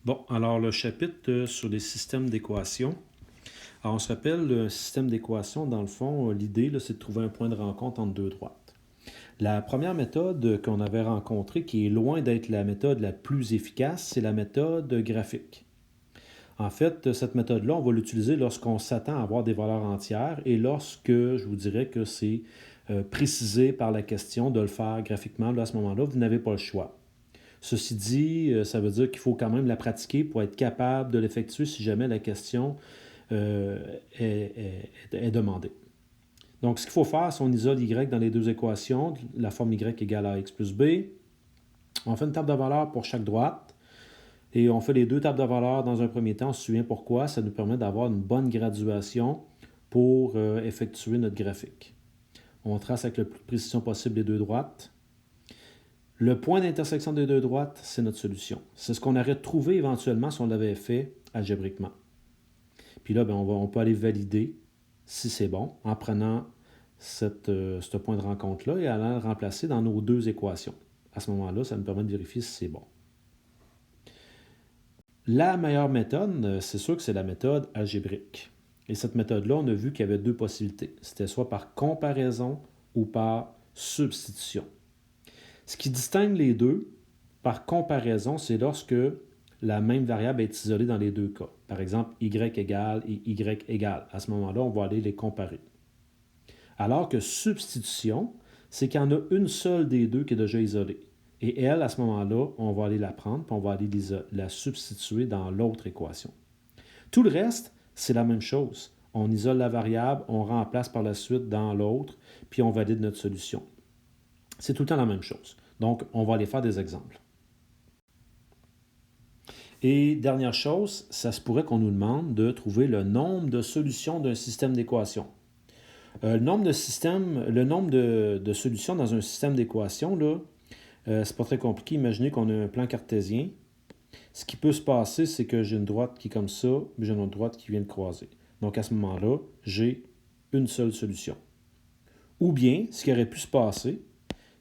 Bon, alors le chapitre sur les systèmes d'équations. Alors on se rappelle, le système d'équations, dans le fond, l'idée, là, c'est de trouver un point de rencontre entre deux droites. La première méthode qu'on avait rencontrée, qui est loin d'être la méthode la plus efficace, c'est la méthode graphique. En fait, cette méthode-là, on va l'utiliser lorsqu'on s'attend à avoir des valeurs entières et lorsque, je vous dirais que c'est précisé par la question de le faire graphiquement. Là, à ce moment-là, vous n'avez pas le choix. Ceci dit, ça veut dire qu'il faut quand même la pratiquer pour être capable de l'effectuer si jamais la question est demandée. Donc, ce qu'il faut faire, c'est qu'on isole y dans les deux équations, la forme y égale à x plus b. On fait une table de valeurs pour chaque droite et on fait les deux tables de valeurs dans un premier temps. On se souvient pourquoi. Ça nous permet d'avoir une bonne graduation pour effectuer notre graphique. On trace avec le plus de précision possible les deux droites. Le point d'intersection des deux droites, c'est notre solution. C'est ce qu'on aurait trouvé éventuellement si on l'avait fait algébriquement. Puis là, on peut aller valider si c'est bon en prenant ce point de rencontre-là et allant le remplacer dans nos deux équations. À ce moment-là, ça nous permet de vérifier si c'est bon. La meilleure méthode, c'est sûr que c'est la méthode algébrique. Et cette méthode-là, on a vu qu'il y avait deux possibilités. C'était soit par comparaison ou par substitution. Ce qui distingue les deux, par comparaison, c'est lorsque la même variable est isolée dans les deux cas. Par exemple, y égale et y égale. À ce moment-là, on va aller les comparer. Alors que substitution, c'est qu'il y en a une seule des deux qui est déjà isolée. Et elle, à ce moment-là, on va aller la prendre et on va aller la substituer dans l'autre équation. Tout le reste, c'est la même chose. On isole la variable, on remplace par la suite dans l'autre, puis on valide notre solution. C'est tout le temps la même chose. Donc, on va aller faire des exemples. Et dernière chose, ça se pourrait qu'on nous demande de trouver le nombre de solutions d'un système d'équations. Le nombre de solutions dans un système d'équations, là, c'est pas très compliqué. Imaginez qu'on a un plan cartésien. Ce qui peut se passer, c'est que j'ai une droite qui est comme ça, mais j'ai une autre droite qui vient de croiser. Donc à ce moment-là, j'ai une seule solution. Ou bien, ce qui aurait pu se passer,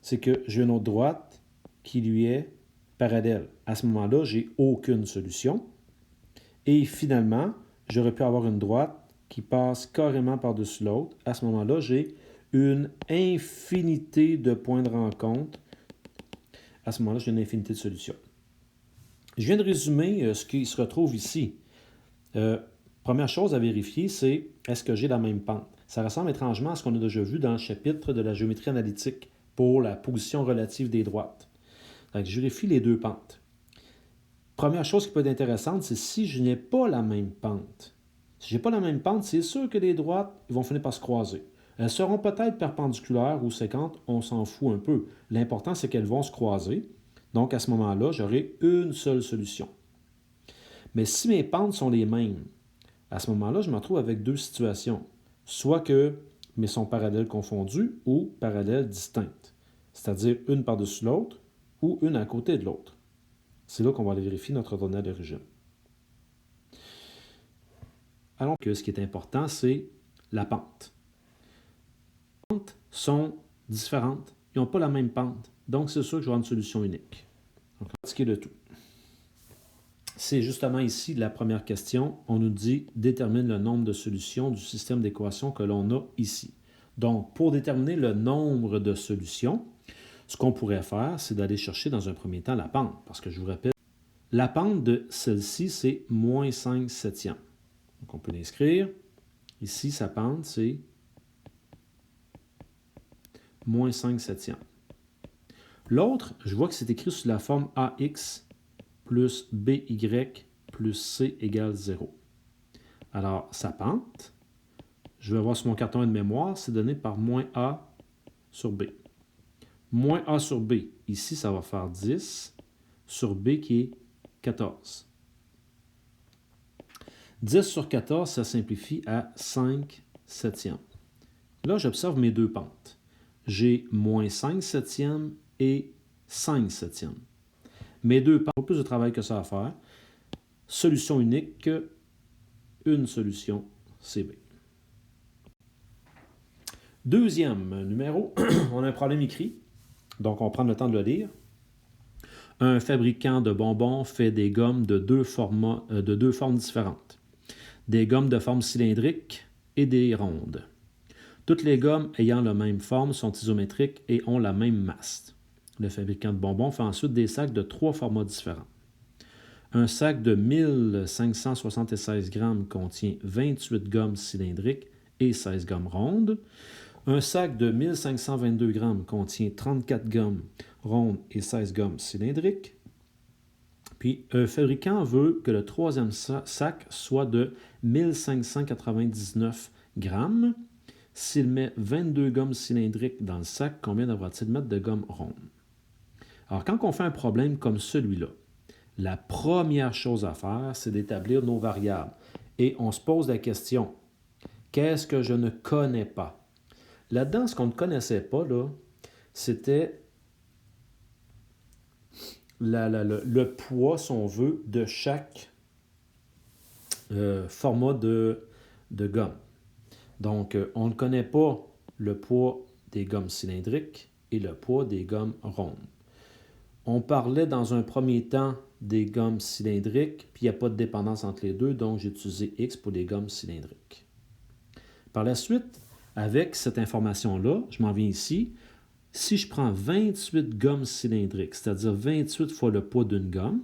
c'est que j'ai une autre droite qui lui est parallèle. À ce moment-là, j'ai aucune solution. Et finalement, j'aurais pu avoir une droite qui passe carrément par-dessus l'autre. À ce moment-là, j'ai une infinité de points de rencontre. À ce moment-là, j'ai une infinité de solutions. Je viens de résumer ce qui se retrouve ici. Première chose à vérifier, c'est est-ce que j'ai la même pente? Ça ressemble étrangement à ce qu'on a déjà vu dans le chapitre de la géométrie analytique pour la position relative des droites. Donc, je vérifie les deux pentes. Première chose qui peut être intéressante, c'est si je n'ai pas la même pente. Si je n'ai pas la même pente, c'est sûr que les droites vont finir par se croiser. Elles seront peut-être perpendiculaires ou séquentes, on s'en fout un peu. L'important, c'est qu'elles vont se croiser. Donc, à ce moment-là, j'aurai une seule solution. Mais si mes pentes sont les mêmes, à ce moment-là, je me retrouve avec deux situations. Soit que mais sont parallèles confondues ou parallèles distinctes. C'est-à-dire une par-dessus l'autre ou une à côté de l'autre. C'est là qu'on va aller vérifier notre ordonnée d'origine. Alors que ce qui est important, c'est la pente. Les pentes sont différentes. Ils n'ont pas la même pente. Donc, c'est sûr que je vais avoir une solution unique. Donc, on va pratiquer le tout. C'est justement ici la première question. On nous dit détermine le nombre de solutions du système d'équations que l'on a ici. Donc, pour déterminer le nombre de solutions, ce qu'on pourrait faire, c'est d'aller chercher dans un premier temps la pente. Parce que je vous rappelle, la pente de celle-ci, c'est moins 5 septièmes. Donc, on peut l'inscrire. Ici, sa pente, c'est moins 5 septièmes. L'autre, je vois que c'est écrit sous la forme AX plus BY plus C égale 0. Alors, sa pente, je vais voir sur mon carton de mémoire, c'est donné par moins A sur B. Moins A sur B, ici, ça va faire 10 sur B qui est 14. 10 sur 14, ça simplifie à 5 septièmes. Là, j'observe mes deux pentes. J'ai moins 5 septièmes et 5 septièmes. Mes deux pentes, plus de travail que ça à faire. Solution unique, une solution CB. Deuxième numéro, on a un problème écrit, donc on prend le temps de le lire. Un fabricant de bonbons fait des gommes de deux formes différentes. Des gommes de forme cylindrique et des rondes. Toutes les gommes ayant la même forme sont isométriques et ont la même masse. Le fabricant de bonbons fait ensuite des sacs de 3 formats différents. Un sac de 1576 grammes contient 28 gommes cylindriques et 16 gommes rondes. Un sac de 1522 grammes contient 34 gommes rondes et 16 gommes cylindriques. Puis, un fabricant veut que le troisième sac soit de 1599 grammes. S'il met 22 gommes cylindriques dans le sac, combien devra-t-il mettre de gommes rondes? Alors, quand on fait un problème comme celui-là, la première chose à faire, c'est d'établir nos variables. Et on se pose la question, qu'est-ce que je ne connais pas? Là-dedans, ce qu'on ne connaissait pas, là, c'était le poids, si on veut, de chaque format de gomme. Donc, on ne connaît pas le poids des gommes cylindriques et le poids des gommes rondes. On parlait dans un premier temps des gommes cylindriques, puis il n'y a pas de dépendance entre les deux, donc j'ai utilisé X pour les gommes cylindriques. Par la suite, avec cette information-là, je m'en viens ici. Si je prends 28 gommes cylindriques, c'est-à-dire 28 fois le poids d'une gomme,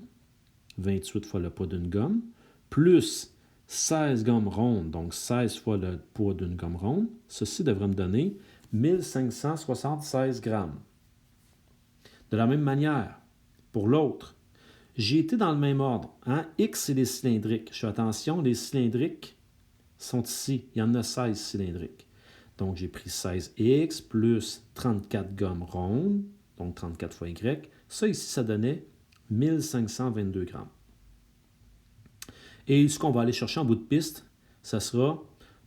28 fois le poids d'une gomme, plus 16 gommes rondes, donc 16 fois le poids d'une gomme ronde, ceci devrait me donner 1576 grammes. De la même manière, pour l'autre, j'ai été dans le même ordre. Hein? X, c'est les cylindriques. Je fais attention, les cylindriques sont ici. Il y en a 16 cylindriques. Donc, j'ai pris 16X plus 34 gommes rondes, donc 34 fois Y. Ça, ici, ça donnait 1522 grammes. Et ce qu'on va aller chercher en bout de piste, ça sera,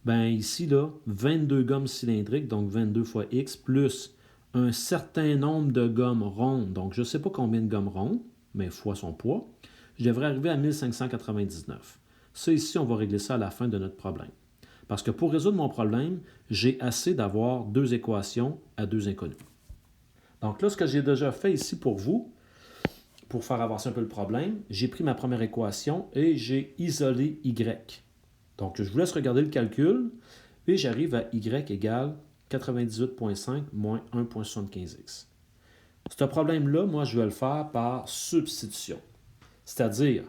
ici, là, 22 gommes cylindriques, donc 22 fois X, plus un certain nombre de gommes rondes. Donc, je ne sais pas combien de gommes rondes, mais fois son poids. Je devrais arriver à 1599. Ça, ici, on va régler ça à la fin de notre problème. Parce que pour résoudre mon problème, j'ai assez d'avoir deux équations à deux inconnus. Donc là, ce que j'ai déjà fait ici pour vous, pour faire avancer un peu le problème, j'ai pris ma première équation et j'ai isolé Y. Donc, je vous laisse regarder le calcul et j'arrive à Y égale 98,5 moins 1,75x. Ce problème-là, moi, je vais le faire par substitution. C'est-à-dire,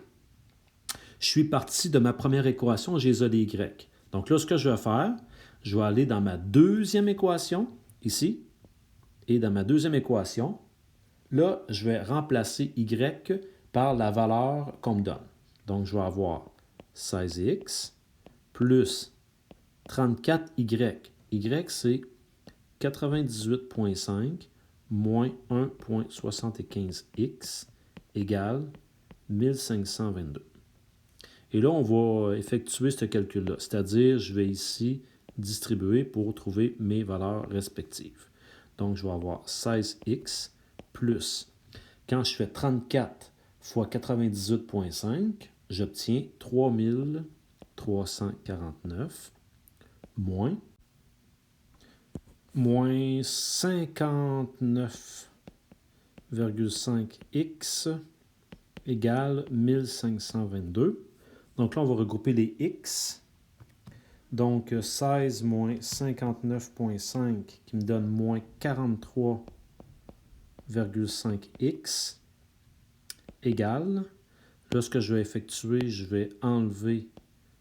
je suis parti de ma première équation, j'ai isolé Y. Donc là, ce que je vais faire, je vais aller dans ma deuxième équation, ici, et dans ma deuxième équation, là, je vais remplacer Y par la valeur qu'on me donne. Donc, je vais avoir 16x plus 34Y. Y, c'est 98,5 moins 1,75x égale 1522. Et là, on va effectuer ce calcul-là, c'est-à-dire je vais ici distribuer pour trouver mes valeurs respectives. Donc, je vais avoir 16x plus, quand je fais 34 fois 98,5, j'obtiens 3349 moins 59,5x égale 1522. Donc là, on va regrouper les x. Donc 16 moins 59,5 qui me donne moins 43,5x égale. Là, ce que je vais effectuer, je vais enlever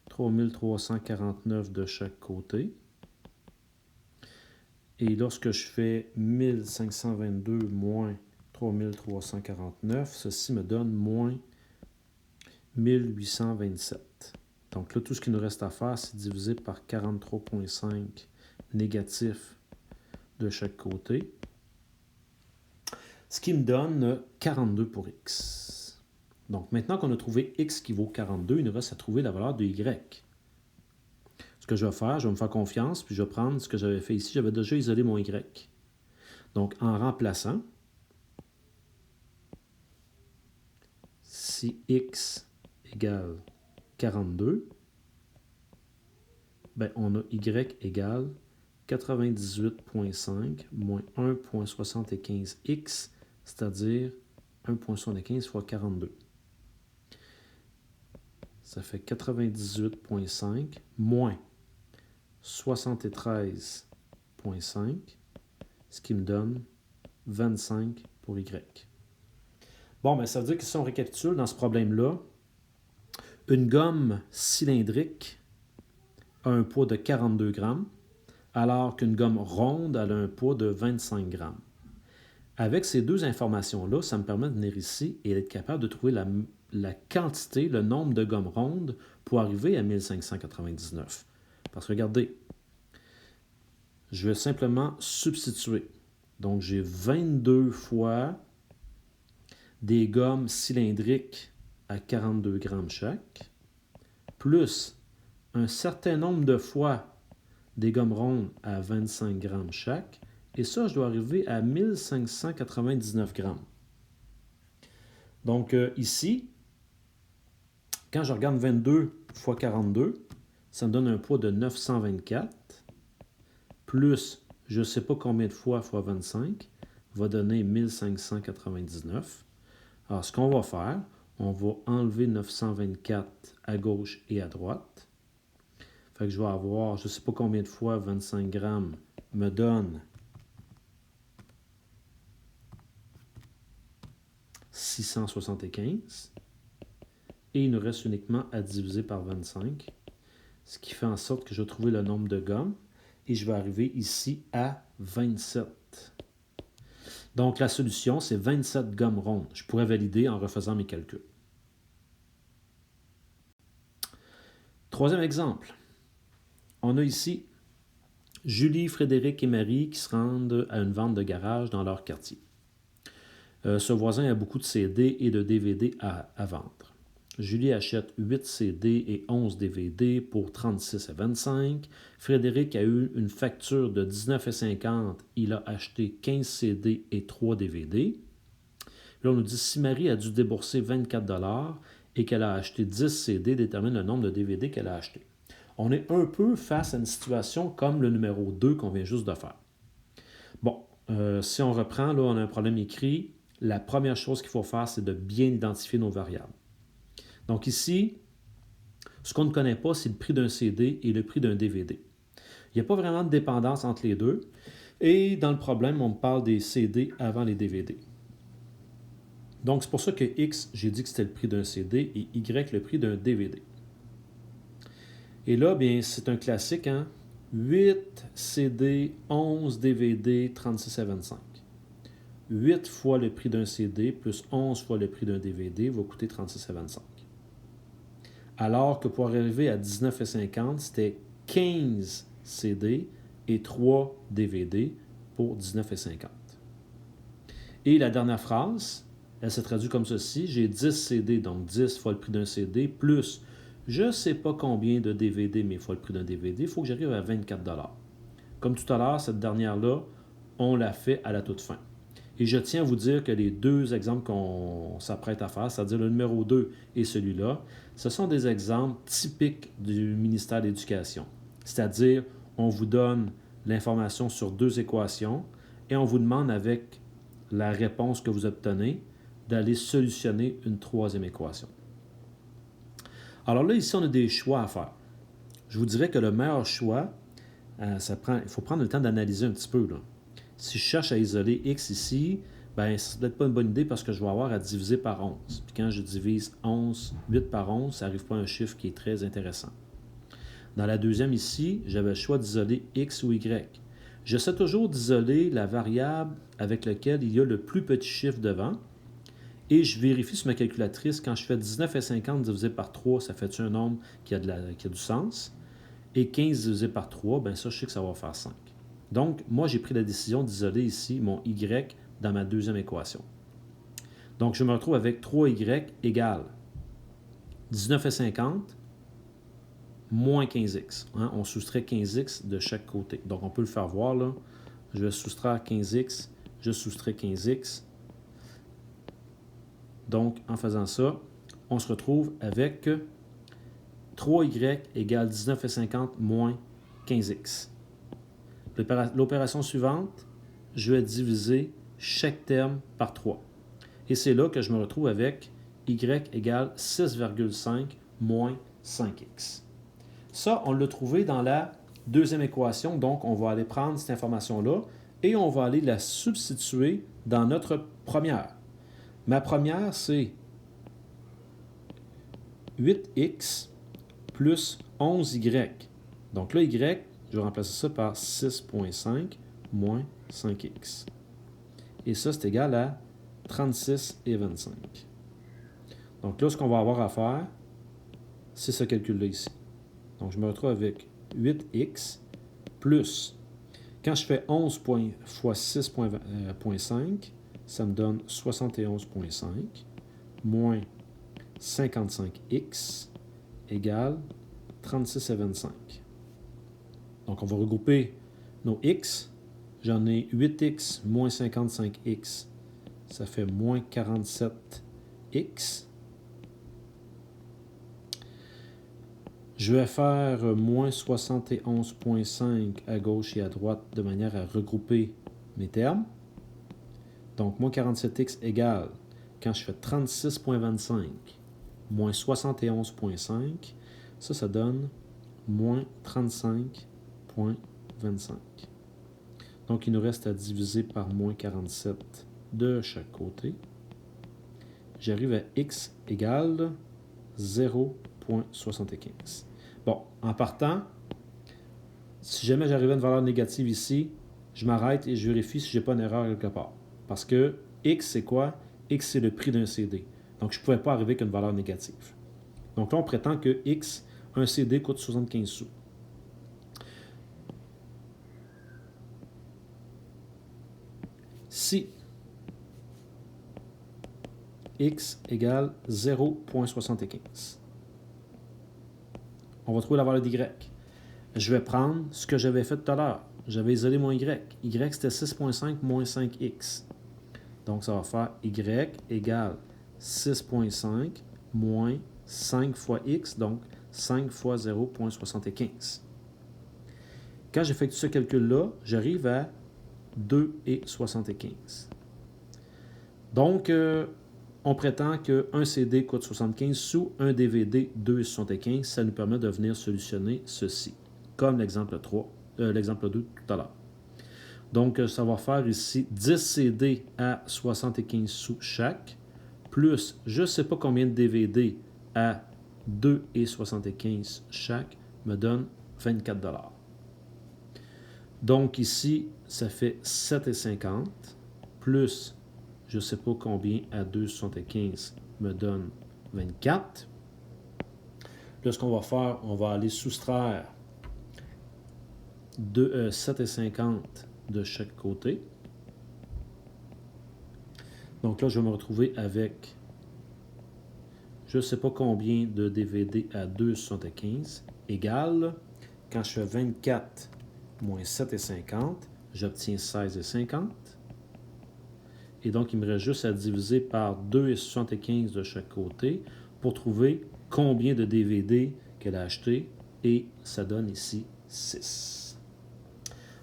3349 de chaque côté. Et lorsque je fais 1522 moins 3349, ceci me donne moins 1827. Donc là, tout ce qu'il nous reste à faire, c'est diviser par 43,5 négatif de chaque côté. Ce qui me donne 42 pour x. Donc maintenant qu'on a trouvé x qui vaut 42, il nous reste à trouver la valeur de y. Ce que je vais faire, je vais me faire confiance, puis je vais prendre ce que j'avais fait ici. J'avais déjà isolé mon y. Donc en remplaçant, si x égale 42, on a y égale 98,5 moins 1,75x, c'est-à-dire 1,75 fois 42. Ça fait 98,5 moins 73,5, ce qui me donne 25 pour Y. Bon, bien, ça veut dire que si on récapitule dans ce problème-là, une gomme cylindrique a un poids de 42 grammes, alors qu'une gomme ronde a un poids de 25 grammes. Avec ces deux informations-là, ça me permet de venir ici et d'être capable de trouver la quantité, le nombre de gommes rondes pour arriver à 1599. Parce que regardez, je vais simplement substituer. Donc, j'ai 22 fois des gommes cylindriques à 42 grammes chaque, plus un certain nombre de fois des gommes rondes à 25 grammes chaque, et ça, je dois arriver à 1599 grammes. Donc, ici, quand je regarde 22 fois 42, ça me donne un poids de 924, plus je ne sais pas combien de fois 25, va donner 1599. Alors, ce qu'on va faire, on va enlever 924 à gauche et à droite. Fait que je vais avoir, je ne sais pas combien de fois 25 grammes me donne 675. Et il nous reste uniquement à diviser par 25, ce qui fait en sorte que je vais trouver le nombre de gommes et je vais arriver ici à 27. Donc la solution, c'est 27 gommes rondes. Je pourrais valider en refaisant mes calculs. Troisième exemple. On a ici Julie, Frédéric et Marie qui se rendent à une vente de garage dans leur quartier. Ce voisin a beaucoup de CD et de DVD à vendre. Julie achète 8 CD et 11 DVD pour 36 à 25. Frédéric a eu une facture de 19,50. Il a acheté 15 CD et 3 DVD. Là, on nous dit si Marie a dû débourser 24 $ et qu'elle a acheté 10 CD, détermine le nombre de DVD qu'elle a acheté. On est un peu face à une situation comme le numéro 2 qu'on vient juste de faire. Bon, si on reprend, là, on a un problème écrit. La première chose qu'il faut faire, c'est de bien identifier nos variables. Donc ici, ce qu'on ne connaît pas, c'est le prix d'un CD et le prix d'un DVD. Il n'y a pas vraiment de dépendance entre les deux. Et dans le problème, on me parle des CD avant les DVD. Donc c'est pour ça que X, j'ai dit que c'était le prix d'un CD et Y, le prix d'un DVD. Et là, bien, c'est un classique, hein? 8 CD, 11 DVD, 36 à 25. 8 fois le prix d'un CD plus 11 fois le prix d'un DVD va coûter 36 à 25. Alors que pour arriver à 19,50, c'était 15 CD et 3 DVD pour 19,50. Et la dernière phrase, elle se traduit comme ceci. J'ai 10 CD, donc 10 fois le prix d'un CD, plus je ne sais pas combien de DVD, mais fois le prix d'un DVD, il faut que j'arrive à 24 $. Comme tout à l'heure, cette dernière-là, on l'a fait à la toute fin. Et je tiens à vous dire que les deux exemples qu'on s'apprête à faire, c'est-à-dire le numéro 2 et celui-là, ce sont des exemples typiques du ministère de l'Éducation. C'est-à-dire, on vous donne l'information sur deux équations et on vous demande avec la réponse que vous obtenez d'aller solutionner une troisième équation. Alors là, ici, on a des choix à faire. Je vous dirais que le meilleur choix, il faut prendre le temps d'analyser un petit peu, là. Si je cherche à isoler X ici, bien, ce n'est peut-être pas une bonne idée parce que je vais avoir à diviser par 11. Puis quand je divise 8 par 11, ça n'arrive pas à un chiffre qui est très intéressant. Dans la deuxième ici, j'avais le choix d'isoler X ou Y. J'essaie toujours d'isoler la variable avec laquelle il y a le plus petit chiffre devant. Et je vérifie sur ma calculatrice, quand je fais 19,50 divisé par 3, ça fait un nombre qui a du sens. Et 15 divisé par 3, bien ça, je sais que ça va faire 5. Donc, moi, j'ai pris la décision d'isoler ici mon Y dans ma deuxième équation. Donc, je me retrouve avec 3Y égale 19,50 moins 15X. Hein? On soustrait 15X de chaque côté. Donc, on peut le faire voir, là. Je vais soustraire 15X, je soustrais 15X. Donc, en faisant ça, on se retrouve avec 3Y égale 19,50 moins 15X. L'opération suivante, je vais diviser chaque terme par 3. Et c'est là que je me retrouve avec y égale 6,5 moins 5x. Ça, on l'a trouvé dans la deuxième équation, donc on va aller prendre cette information-là et on va aller la substituer dans notre première. Ma première, c'est 8x plus 11y. Donc là, y, je vais remplacer ça par 6,5 moins 5x. Et ça, c'est égal à 36 et 25. Donc là, ce qu'on va avoir à faire, c'est ce calcul-là ici. Donc, je me retrouve avec 8x plus, quand je fais 11 fois 6,5, ça me donne 71,5 moins 55x égale 36 et 25. Donc, on va regrouper nos x. J'en ai 8x moins 55x. Ça fait moins 47x. Je vais faire moins 71,5 à gauche et à droite de manière à regrouper mes termes. Donc, moins 47x égale, quand je fais 36,25 moins 71,5, ça donne moins 35,25. Donc, il nous reste à diviser par moins 47 de chaque côté. J'arrive à x égale 0,75. Bon, en partant, si jamais j'arrive à une valeur négative ici, je m'arrête et je vérifie si je n'ai pas une erreur quelque part. Parce que x, c'est quoi? X, c'est le prix d'un CD. Donc, je ne pouvais pas arriver avec une valeur négative. Donc là, on prétend que x, un CD coûte 75 sous. Si x égale 0,75, on va trouver la valeur d'y. Je vais prendre ce que j'avais fait tout à l'heure. J'avais isolé mon y. Y, c'était 6,5 moins 5x. Donc, ça va faire y égale 6,5 moins 5 fois x, donc 5 fois 0,75. Quand j'effectue ce calcul-là, j'arrive à 2,75. Donc, on prétend qu'un CD coûte 75 sous, un DVD 2,75. Ça nous permet de venir solutionner ceci, comme l'exemple 2 tout à l'heure. Donc, ça va faire ici 10 CD à 75 sous chaque, plus je ne sais pas combien de DVD à 2,75 chaque, me donne 24 $. Donc, ici, ça fait 7,50 plus je ne sais pas combien à 2,75 me donne 24. Là, ce qu'on va faire, on va aller soustraire 7,50 de chaque côté. Donc là, je vais me retrouver avec je ne sais pas combien de DVD à 2,75 égale, quand je fais 24 moins 7,50, j'obtiens 16,50. Et donc, il me reste juste à diviser par 2,75 de chaque côté pour trouver combien de DVD qu'elle a acheté. Et ça donne ici 6.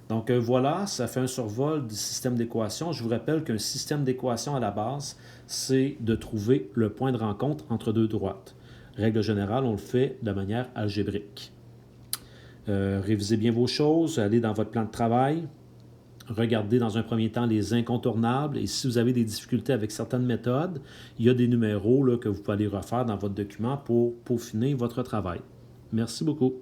Donc, voilà, ça fait un survol du système d'équations. Je vous rappelle qu'un système d'équations à la base, c'est de trouver le point de rencontre entre deux droites. Règle générale, on le fait de manière algébrique. Révisez bien vos choses, allez dans votre plan de travail. Regardez dans un premier temps les incontournables et si vous avez des difficultés avec certaines méthodes, il y a des numéros là, que vous pouvez aller refaire dans votre document pour peaufiner votre travail. Merci beaucoup.